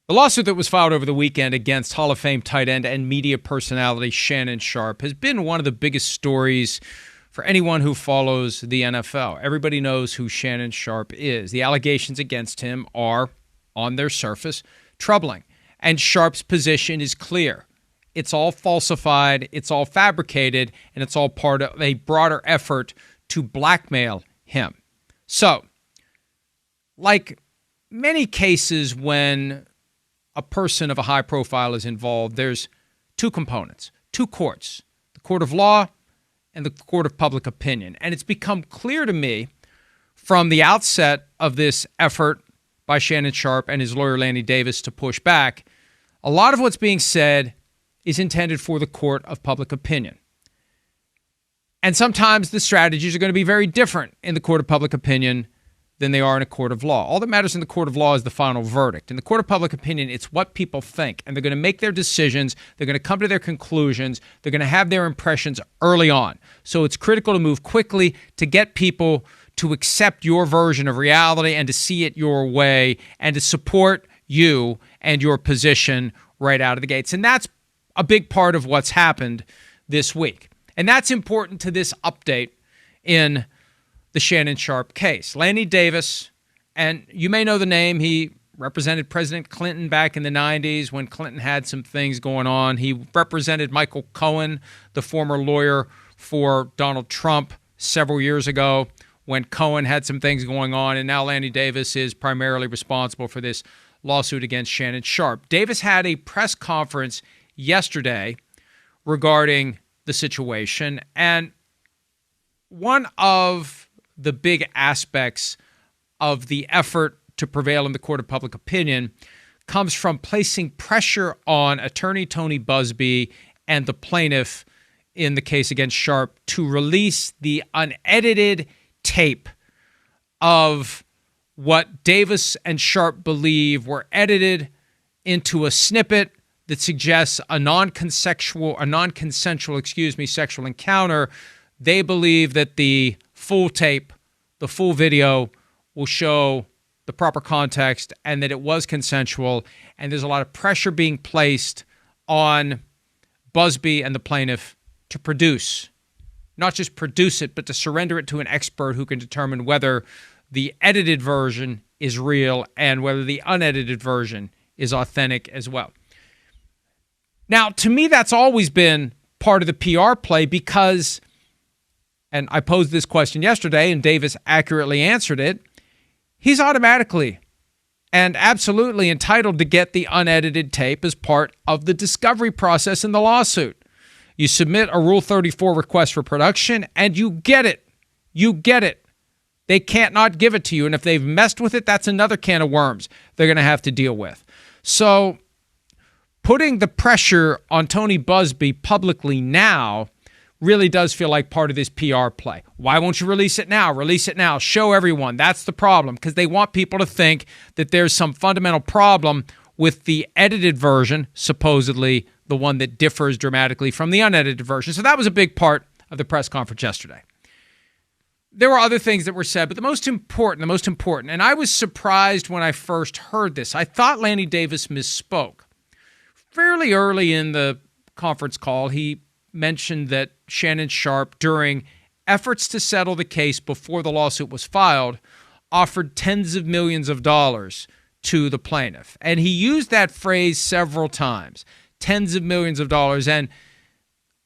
The lawsuit that was filed over the weekend against Hall of Fame tight end and media personality Shannon Sharpe has been one of the biggest stories for anyone who follows the NFL. Everybody knows who Shannon Sharpe is. The allegations against him are, on their surface, troubling. And Sharpe's position is clear. It's all falsified, it's all fabricated, and it's all part of a broader effort to blackmail him. So, like many cases when a person of a high profile is involved, there's two components, two courts, the court of law and the court of public opinion. And it's become clear to me from the outset of this effort by Shannon Sharpe and his lawyer Lanny Davis to push back, a lot of what's being said is intended for the court of public opinion. And sometimes the strategies are going to be very different in the court of public opinion than they are in a court of law. All that matters in the court of law is the final verdict. In the court of public opinion, it's what people think, and they're going to make their decisions, they're going to come to their conclusions, they're going to have their impressions early on. So it's critical to move quickly to get people to accept your version of reality and to see it your way and to support you and your position right out of the gates. And that's a big part of what's happened this week. And that's important to this update in the Shannon Sharpe case. Lanny Davis, and you may know the name, he represented President Clinton back in the 90s when Clinton had some things going on. He represented Michael Cohen, the former lawyer for Donald Trump, several years ago when Cohen had some things going on. And now Lanny Davis is primarily responsible for this lawsuit against Shannon Sharpe. Davis had a press conference yesterday regarding the situation, and one of the big aspects of the effort to prevail in the court of public opinion comes from placing pressure on attorney Tony Buzbee and the plaintiff in the case against Sharpe to release the unedited tape of what Davis and Sharpe believe were edited into a snippet that suggests a non-consensual sexual encounter. They believe that the full tape, the full video, will show the proper context and that it was consensual. And there's a lot of pressure being placed on Buzbee and the plaintiff to produce, not just produce it, but to surrender it to an expert who can determine whether the edited version is real and whether the unedited version is authentic as well. Now, to me, that's always been part of the PR play because, and I posed this question yesterday and Davis accurately answered it, he's automatically and absolutely entitled to get the unedited tape as part of the discovery process in the lawsuit. You submit a Rule 34 request for production and you get it. You get it. They can't not give it to you. And if they've messed with it, that's another can of worms they're going to have to deal with. So putting the pressure on Tony Buzbee publicly now really does feel like part of this PR play. Why won't you release it now? Release it now. Show everyone. That's the problem, because they want people to think that there's some fundamental problem with the edited version, supposedly the one that differs dramatically from the unedited version. So that was a big part of the press conference yesterday. There were other things that were said, but the most important, and I was surprised when I first heard this. I thought Lanny Davis misspoke. Fairly early in the conference call, he mentioned that Shannon Sharpe, during efforts to settle the case before the lawsuit was filed, offered tens of millions of dollars to the plaintiff. And he used that phrase several times, tens of millions of dollars. And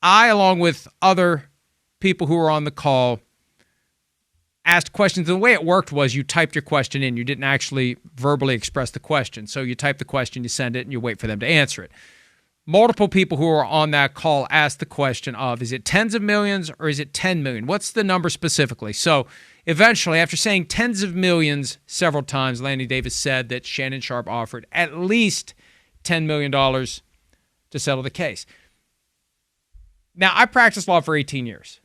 I, along with other people who were on the call, asked questions. And the way it worked was you typed your question in. You didn't actually verbally express the question. So you type the question, you send it, and you wait for them to answer it. Multiple people who were on that call asked the question of, is it tens of millions or is it 10 million? What's the number specifically? So eventually, after saying tens of millions several times, Lanny Davis said that Shannon Sharpe offered at least $10 million to settle the case. Now, I practiced law for 18 years.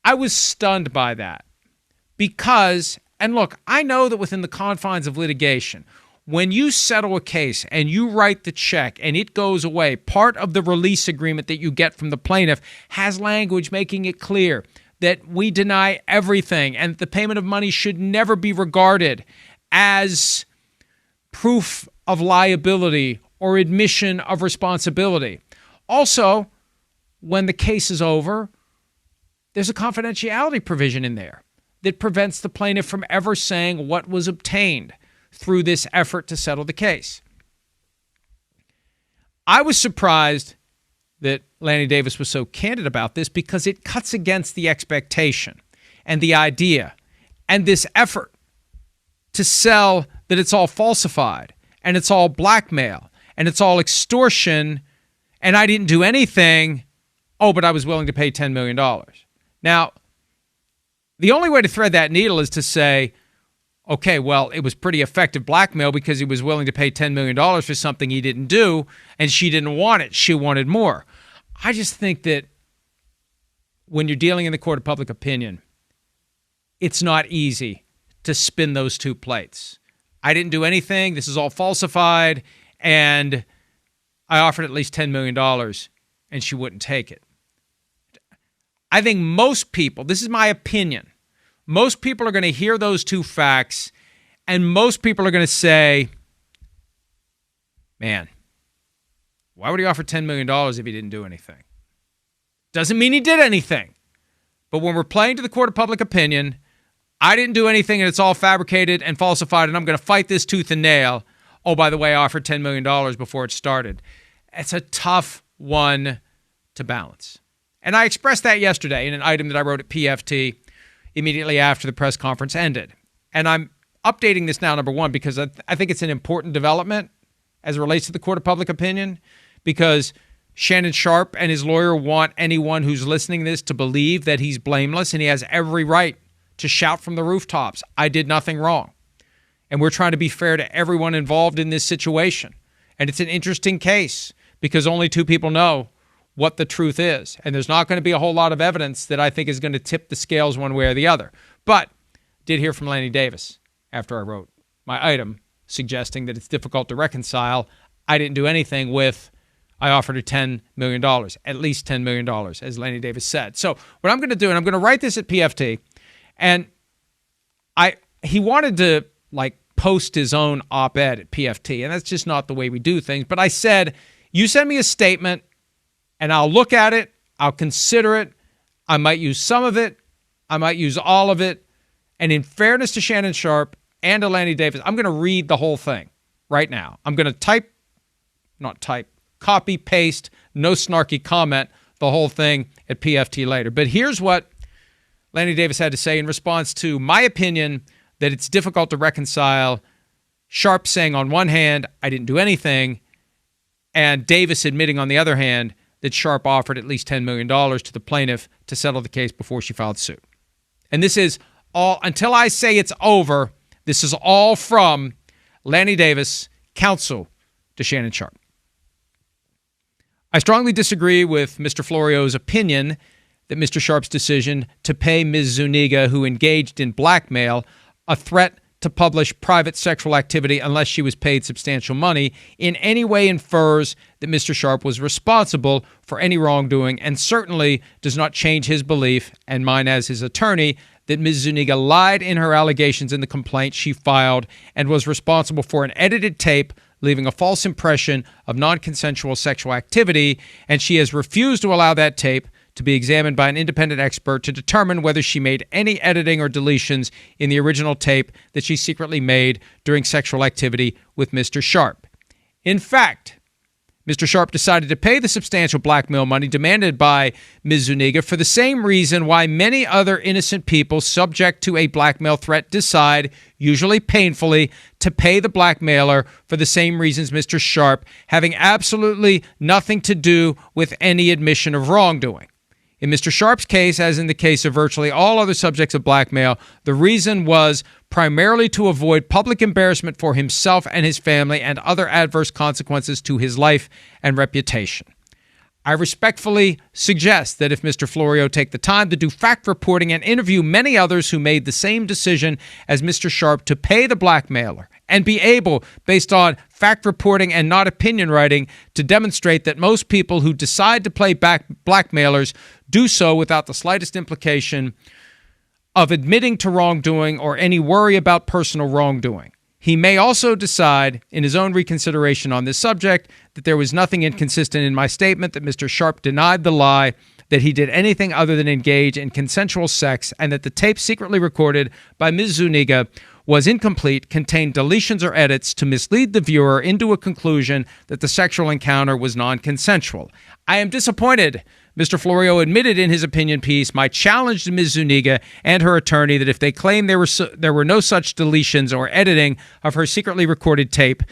I was stunned by that because, and look, I know that within the confines of litigation, when you settle a case and you write the check and it goes away, part of the release agreement that you get from the plaintiff has language making it clear that we deny everything and the payment of money should never be regarded as proof of liability or admission of responsibility. Also, when the case is over, there's a confidentiality provision in there that prevents the plaintiff from ever saying what was obtained through this effort to settle the case. I was surprised that Lanny Davis was so candid about this because it cuts against the expectation and the idea and this effort to sell that it's all falsified and it's all blackmail and it's all extortion and I didn't do anything. Oh, but I was willing to pay $10 million. Now, the only way to thread that needle is to say, okay, well, it was pretty effective blackmail because he was willing to pay $10 million for something he didn't do, and she didn't want it. She wanted more. I just think that when you're dealing in the court of public opinion, it's not easy to spin those two plates. I didn't do anything. This is all falsified, and I offered at least $10 million, and she wouldn't take it. I think most people, this is my opinion, most people are going to hear those two facts, and most people are going to say, man, why would he offer $10 million if he didn't do anything? Doesn't mean he did anything. But when we're playing to the court of public opinion, I didn't do anything and it's all fabricated and falsified and I'm going to fight this tooth and nail. Oh, by the way, I offered $10 million before it started. It's a tough one to balance. And I expressed that yesterday in an item that I wrote at PFT immediately after the press conference ended. And I'm updating this now, number one, because I think it's an important development as it relates to the court of public opinion, because Shannon Sharpe and his lawyer want anyone who's listening to this to believe that he's blameless, and he has every right to shout from the rooftops, I did nothing wrong. And we're trying to be fair to everyone involved in this situation. And it's an interesting case because only two people know what the truth is. And there's not going to be a whole lot of evidence that I think is going to tip the scales one way or the other. But did hear from Lanny Davis after I wrote my item suggesting that it's difficult to reconcile. I didn't do anything with, I offered her $10 million, at least $10 million, as Lanny Davis said. So what I'm going to do, and I'm going to write this at PFT, and he wanted to post his own op-ed at PFT, and that's just not the way we do things. But I said, you send me a statement, and I'll look at it, I'll consider it, I might use some of it, I might use all of it, and in fairness to Shannon Sharpe and to Lanny Davis, I'm going to read the whole thing right now. I'm going to copy, paste, no snarky comment, the whole thing at PFT later. But here's what Lanny Davis had to say in response to my opinion that it's difficult to reconcile Sharpe saying on one hand, I didn't do anything, and Davis admitting on the other hand that Sharpe offered at least $10 million to the plaintiff to settle the case before she filed suit. And this is all, until I say it's over, this is all from Lanny Davis, counsel to Shannon Sharpe. I strongly disagree with Mr. Florio's opinion that Mr. Sharpe's decision to pay Ms. Zuniga, who engaged in blackmail, a threat to publish private sexual activity unless she was paid substantial money, in any way infers that Mr. Sharpe was responsible for any wrongdoing, and certainly does not change his belief, and mine as his attorney, that Ms. Zuniga lied in her allegations in the complaint she filed and was responsible for an edited tape leaving a false impression of non-consensual sexual activity, and she has refused to allow that tape to be examined by an independent expert to determine whether she made any editing or deletions in the original tape that she secretly made during sexual activity with Mr. Sharpe. In fact, Mr. Sharpe decided to pay the substantial blackmail money demanded by Ms. Zuniga for the same reason why many other innocent people subject to a blackmail threat decide, usually painfully, to pay the blackmailer for the same reasons Mr. Sharpe, having absolutely nothing to do with any admission of wrongdoing. In Mr. Sharpe's case, as in the case of virtually all other subjects of blackmail, the reason was primarily to avoid public embarrassment for himself and his family and other adverse consequences to his life and reputation. I respectfully suggest that if Mr. Florio take the time to do fact reporting and interview many others who made the same decision as Mr. Sharpe to pay the blackmailer and be able, based on fact reporting and not opinion writing, to demonstrate that most people who decide to play blackmailers do so without the slightest implication of admitting to wrongdoing or any worry about personal wrongdoing. He may also decide in his own reconsideration on this subject that there was nothing inconsistent in my statement, that Mr. Sharpe denied the lie, that he did anything other than engage in consensual sex, and that the tape secretly recorded by Ms. Zuniga was incomplete, contained deletions or edits to mislead the viewer into a conclusion that the sexual encounter was non-consensual. I am disappointed. Mr. Florio admitted in his opinion piece, my challenge to Ms. Zuniga and her attorney that if they claim there were no such deletions or editing of her secretly recorded tape,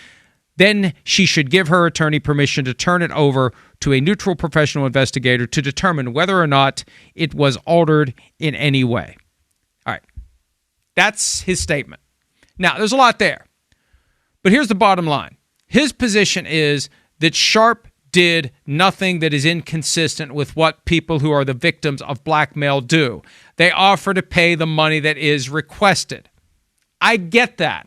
then she should give her attorney permission to turn it over to a neutral professional investigator to determine whether or not it was altered in any way. All right. That's his statement. Now, there's a lot there. But here's the bottom line. His position is that Sharpe did nothing that is inconsistent with what people who are the victims of blackmail do. They offer to pay the money that is requested. I get that.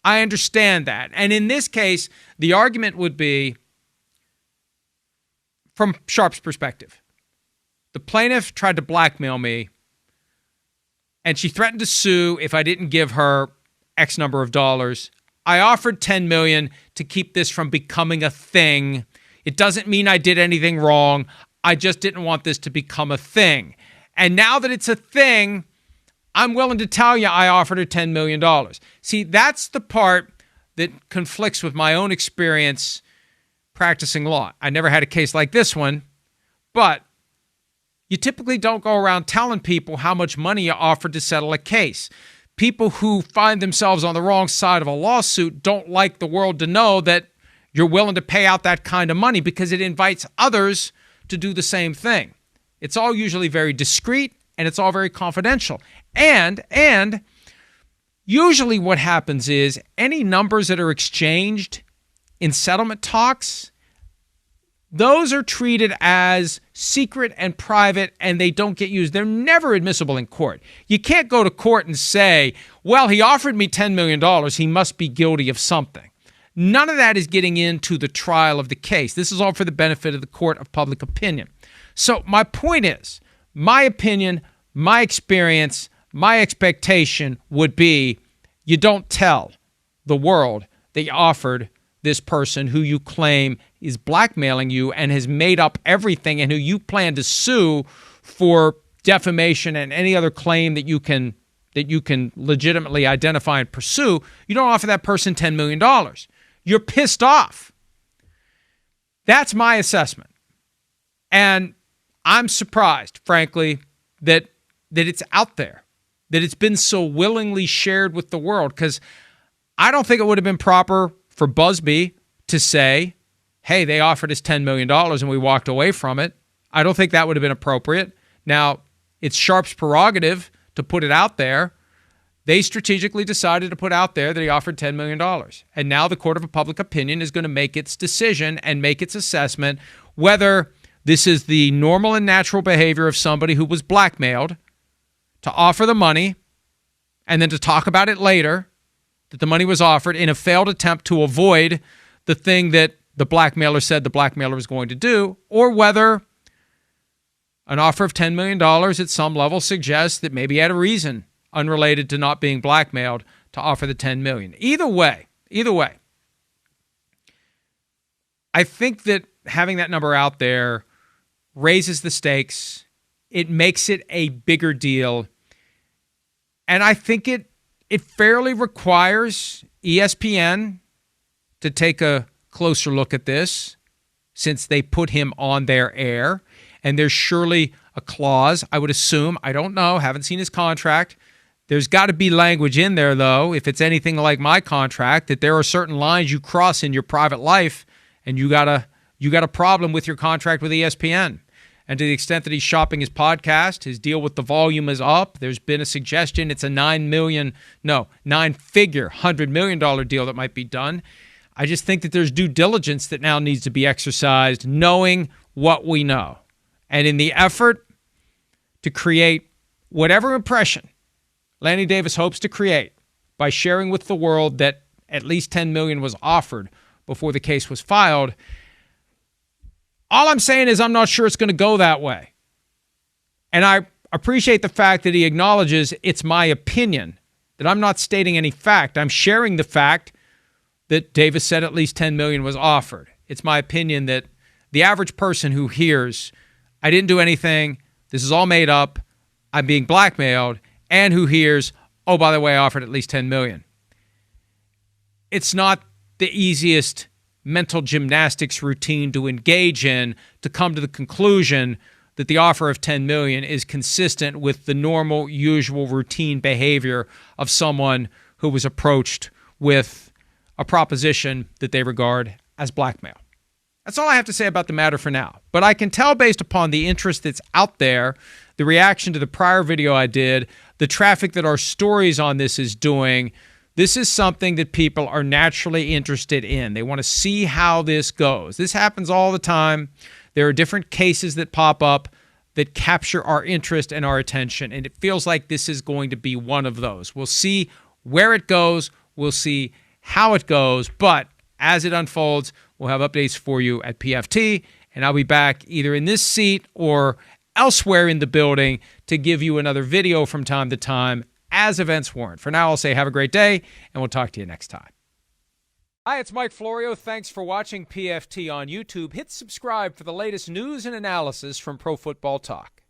I understand that. And in this case, the argument would be, from Sharpe's perspective, the plaintiff tried to blackmail me, and she threatened to sue if I didn't give her X number of dollars. I offered $10 million to keep this from becoming a thing. It doesn't mean I did anything wrong. I just didn't want this to become a thing. And now that it's a thing, I'm willing to tell you I offered her $10 million. See, that's the part that conflicts with my own experience practicing law. I never had a case like this one, but you typically don't go around telling people how much money you offered to settle a case. People who find themselves on the wrong side of a lawsuit don't like the world to know that you're willing to pay out that kind of money because it invites others to do the same thing. It's all usually very discreet and it's all very confidential. And usually what happens is any numbers that are exchanged in settlement talks, those are treated as secret and private, and they don't get used. They're never admissible in court. You can't go to court and say, well, he offered me $10 million. He must be guilty of something. None of that is getting into the trial of the case. This is all for the benefit of the court of public opinion. So my point is, my opinion, my experience, my expectation would be you don't tell the world that you offered this person who you claim is blackmailing you and has made up everything and who you plan to sue for defamation and any other claim that you can legitimately identify and pursue. You don't offer that person $10 million. You're pissed off. That's my assessment. And I'm surprised, frankly, that it's out there, that it's been so willingly shared with the world, because I don't think it would have been proper for Busby to say, hey, they offered us $10 million and we walked away from it. I don't think that would have been appropriate. Now, it's Sharpe's prerogative to put it out there. They strategically decided to put out there that he offered $10 million. And now the court of public opinion is going to make its decision and make its assessment whether this is the normal and natural behavior of somebody who was blackmailed to offer the money and then to talk about it later, that the money was offered in a failed attempt to avoid the thing that the blackmailer said the blackmailer was going to do, or whether an offer of $10 million at some level suggests that maybe he had a reason unrelated to not being blackmailed to offer the $10 million. Either way, I think that having that number out there raises the stakes. It makes it a bigger deal. And I think it fairly requires ESPN to take a closer look at this, since they put him on their air. And there's surely a clause, I would assume, I don't know, haven't seen his contract. There's got to be language in there, though, if it's anything like my contract, that there are certain lines you cross in your private life, and you got a problem with your contract with ESPN. And to the extent that he's shopping his podcast, his deal with the volume is up. There's been a suggestion it's a nine-figure, $100 million deal that might be done. I just think that there's due diligence that now needs to be exercised, knowing what we know. And in the effort to create whatever impression Lanny Davis hopes to create by sharing with the world that at least $10 million was offered before the case was filed, all I'm saying is I'm not sure it's going to go that way. And I appreciate the fact that he acknowledges it's my opinion that I'm not stating any fact. I'm sharing the fact that Davis said at least $10 million was offered. It's my opinion that the average person who hears, I didn't do anything, this is all made up, I'm being blackmailed, and who hears, oh, by the way, I offered at least $10 million. It's not the easiest mental gymnastics routine to engage in to come to the conclusion that the offer of $10 million is consistent with the normal, usual, routine behavior of someone who was approached with a proposition that they regard as blackmail. That's all I have to say about the matter for now. But I can tell based upon the interest that's out there, the reaction to the prior video I did, the traffic that our stories on this is doing, this is something that people are naturally interested in. They want to see how this goes. This happens all the time. There are different cases that pop up that capture our interest and our attention, and it feels like this is going to be one of those. We'll see where it goes. We'll see how it goes, but as it unfolds, we'll have updates for you at PFT, and I'll be back either in this seat or elsewhere in the building to give you another video from time to time as events warrant. For now, I'll say have a great day, and we'll talk to you next time. Hi, it's Mike Florio. Thanks for watching PFT on YouTube. Hit subscribe for the latest news and analysis from Pro Football Talk.